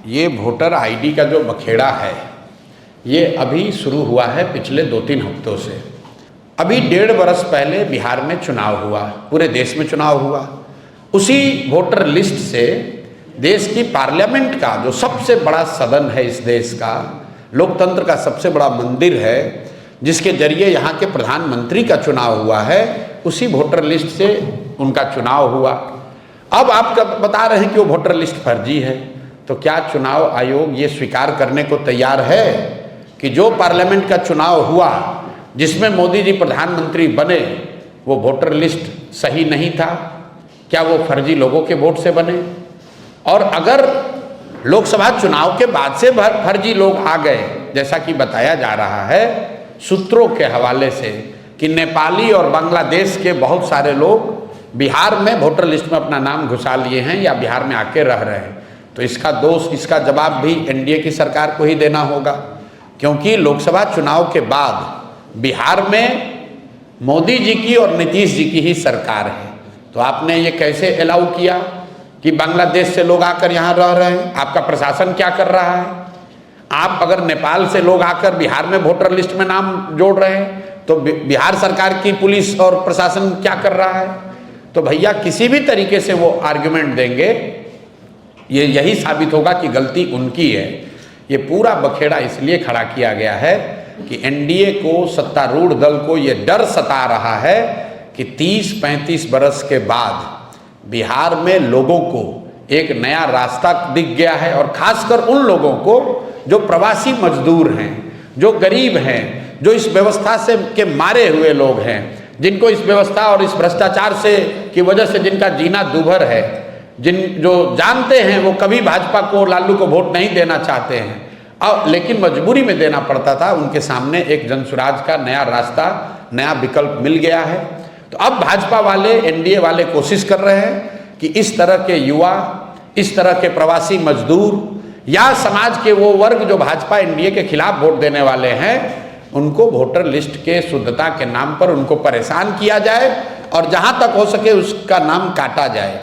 ये voter ID का जो बखेड़ा है ये अभी शुरू हुआ है पिछले 2-3 हफ्तों से। अभी 1.5 बरस पहले बिहार में चुनाव हुआ, पूरे देश में चुनाव हुआ। उसी वोटर लिस्ट से देश की पार्लियामेंट का जो सबसे बड़ा सदन है, इस देश का लोकतंत्र का सबसे बड़ा मंदिर है, जिसके जरिए यहाँ के प्रधानमंत्री का चुनाव हुआ है, उसी वोटर लिस्ट से उनका चुनाव हुआ। अब आप बता रहे हैं कि वो वोटर लिस्ट फर्जी है, तो क्या चुनाव आयोग ये स्वीकार करने को तैयार है कि जो पार्लियामेंट का चुनाव हुआ जिसमें मोदी जी प्रधानमंत्री बने वो वोटर लिस्ट सही नहीं था? क्या वो फर्जी लोगों के वोट से बने? और अगर लोकसभा चुनाव के बाद से फर्जी लोग आ गए, जैसा कि बताया जा रहा है सूत्रों के हवाले से कि नेपाली और बांग्लादेश के बहुत सारे लोग बिहार में वोटर लिस्ट में अपना नाम घुसा लिए हैं या बिहार में आके रह रहे हैं, तो इसका दोष, इसका जवाब भी एनडीए की सरकार को ही देना होगा। क्योंकि लोकसभा चुनाव के बाद बिहार में मोदी जी की और नीतीश जी की ही सरकार है, तो आपने ये कैसे अलाउ किया कि बांग्लादेश से लोग आकर यहाँ रह रहे हैं? आपका प्रशासन क्या कर रहा है? आप अगर नेपाल से लोग आकर बिहार में वोटर लिस्ट में नाम जोड़ रहे हैं तो बिहार सरकार की पुलिस और प्रशासन क्या कर रहा है? तो भैया किसी भी तरीके से वो आर्ग्यूमेंट देंगे, ये यही साबित होगा कि गलती उनकी है। ये पूरा बखेड़ा इसलिए खड़ा किया गया है कि एनडीए को, सत्तारूढ़ दल को ये डर सता रहा है कि 30-35 बरस के बाद बिहार में लोगों को एक नया रास्ता दिख गया है, और खासकर उन लोगों को जो प्रवासी मजदूर हैं, जो गरीब हैं, जो इस व्यवस्था से के मारे हुए लोग हैं, जिनको इस व्यवस्था और इस भ्रष्टाचार से की वजह से जिनका जीना दूभर है, जो जानते हैं वो कभी भाजपा को, लालू को वोट नहीं देना चाहते हैं, और लेकिन मजबूरी में देना पड़ता था, उनके सामने एक जनसुराज का नया रास्ता, नया विकल्प मिल गया है। तो अब भाजपा वाले, एनडीए वाले कोशिश कर रहे हैं कि इस तरह के युवा, इस तरह के प्रवासी मजदूर या समाज के वो वर्ग जो भाजपा एनडीए के खिलाफ वोट देने वाले हैं, उनको वोटर लिस्ट के शुद्धता के नाम पर उनको परेशान किया जाए और जहां तक हो सके उसका नाम काटा जाए।